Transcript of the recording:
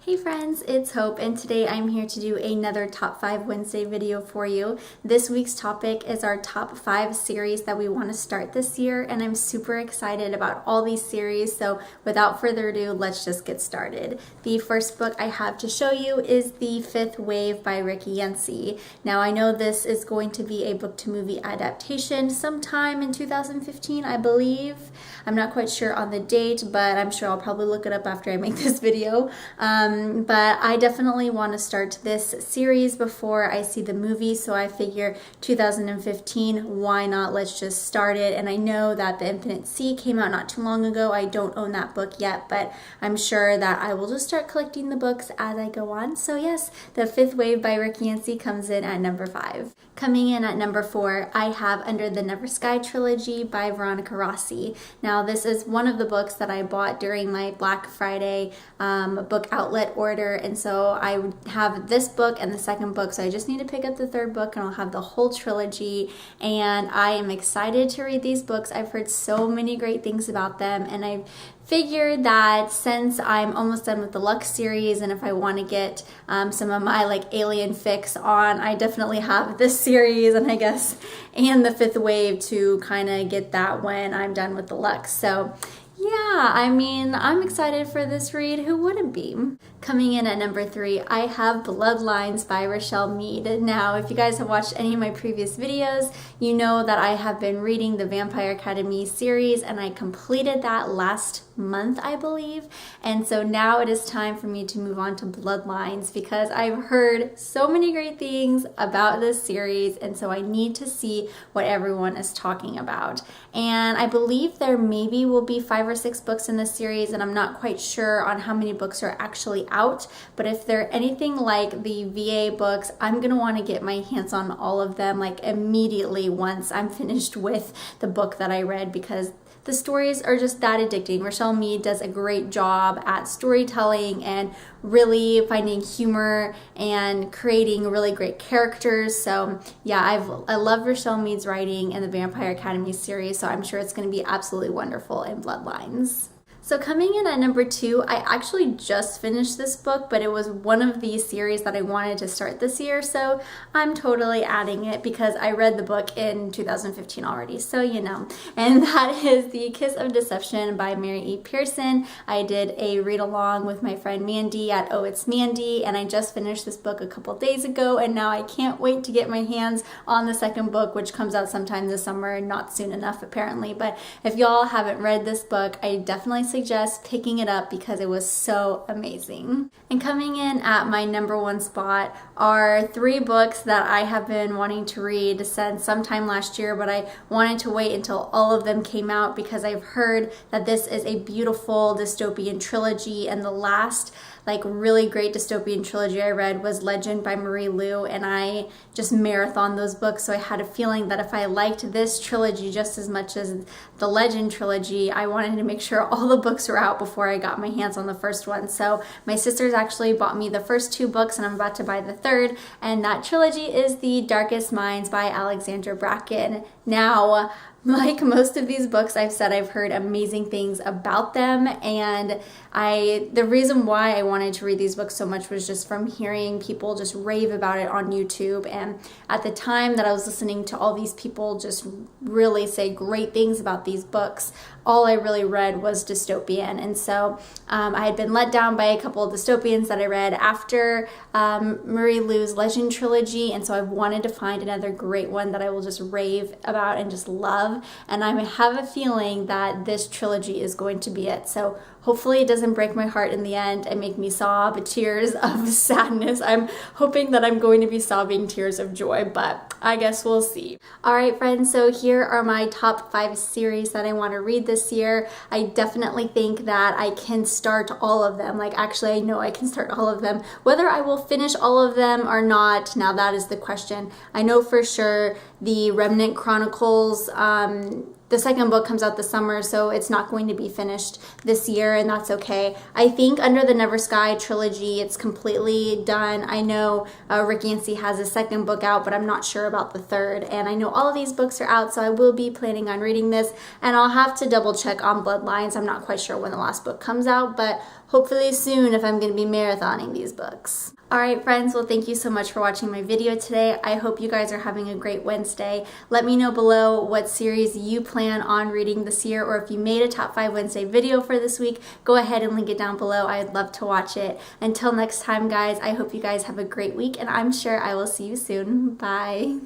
Hey friends, it's Hope, and today I'm here to do another Top 5 Wednesday video for you. This week's topic is our Top 5 series that we want to start this year, and I'm super excited about all these series, so without further ado, let's just get started. The first book I have to show you is The Fifth Wave by Rick Yancey. Now, I know this is going to be a book-to-movie adaptation sometime in 2015, I believe. I'm not quite sure on the date, but I'm sure I'll probably look it up after I make this video. But I definitely want to start this series before I see the movie, so I figure 2015, why not? Let's just start it. And I know that The Infinite Sea came out not too long ago. I don't own that book yet, but I'm sure that I will just start collecting the books as I go on. So yes, The Fifth Wave by Rick Yancey comes in at number 5. Coming in at number 4, I have Under the Never Sky trilogy by Veronica Rossi. Now, this is one of the books that I bought during my Black Friday book outlet order, and so I have this book and the second book, so I just need to pick up the third book and I'll have the whole trilogy, and I am excited to read these books. I've heard so many great things about them, and I figured that since I'm almost done with the Lux series, and if I want to get some of my like alien fix on, I definitely have this series and The Fifth Wave to kind of get that when I'm done with the Lux. So yeah, I mean, I'm excited for this read. Who wouldn't be? Coming in at number 3, I have Bloodlines by Rochelle Mead. Now, if you guys have watched any of my previous videos, you know that I have been reading the Vampire Academy series, and I completed that last month, I believe. And so now it is time for me to move on to Bloodlines because I've heard so many great things about this series, and so I need to see what everyone is talking about. And I believe there maybe will be 5 or 6 books in this series, and I'm not quite sure on how many books are actually out, but if they're anything like the VA books, I'm gonna want to get my hands on all of them like immediately once I'm finished with the book that I read, because the stories are just that addicting. Rochelle Mead does a great job at storytelling and really finding humor and creating really great characters. So yeah, I love Rochelle Mead's writing in the Vampire Academy series, so I'm sure it's going to be absolutely wonderful in Bloodlines. So coming in at number 2, I actually just finished this book, but it was one of the series that I wanted to start this year, so I'm totally adding it because I read the book in 2015 already, so you know. And that is The Kiss of Deception by Mary E. Pearson. I did a read-along with my friend Mandy at Oh It's Mandy, and I just finished this book a couple days ago, and now I can't wait to get my hands on the second book, which comes out sometime this summer, not soon enough apparently. But if y'all haven't read this book, I definitely suggest picking it up because it was so amazing. And coming in at my number 1 spot are 3 books that I have been wanting to read since sometime last year, but I wanted to wait until all of them came out because I've heard that this is a beautiful dystopian trilogy, and the last like really great dystopian trilogy I read was Legend by Marie Lu, and I just marathoned those books, so I had a feeling that if I liked this trilogy just as much as the Legend trilogy, I wanted to make sure all the books were out before I got my hands on the first one. So my sisters actually bought me the first 2 books, and I'm about to buy the third, and that trilogy is The Darkest Minds by Alexandra Bracken. Now, like most of these books I've said, I've heard amazing things about them, and the reason why I wanted to read these books so much was just from hearing people just rave about it on YouTube. And at the time that I was listening to all these people just really say great things about these books, all I really read was dystopian. And so I had been let down by a couple of dystopians that I read after Marie Lu's Legend trilogy, and so I wanted to find another great one that I will just rave about and just love, and I have a feeling that this trilogy is going to be it. So hopefully it doesn't break my heart in the end and make me sob tears of sadness. I'm hoping that I'm going to be sobbing tears of joy, but I guess we'll see. Alright friends, so here are my top 5 series that I want to read this year. I definitely think that I can start all of them. Like, actually, I know I can start all of them. Whether I will finish all of them or not, now that is the question. I know for sure the Remnant Chronicles, the second book comes out this summer, so it's not going to be finished this year, and that's okay. I think Under the Never Sky trilogy, it's completely done. I know Rick Yancey has a second book out, but I'm not sure about the third. And I know all of these books are out, so I will be planning on reading this, and I'll have to double check on Bloodlines. I'm not quite sure when the last book comes out, but hopefully soon if I'm going to be marathoning these books. Alright friends, well thank you so much for watching my video today. I hope you guys are having a great Wednesday. Let me know below what series you plan on reading this year, or if you made a top 5 Wednesday video for this week, go ahead and link it down below. I'd love to watch it. Until next time guys, I hope you guys have a great week, and I'm sure I will see you soon. Bye!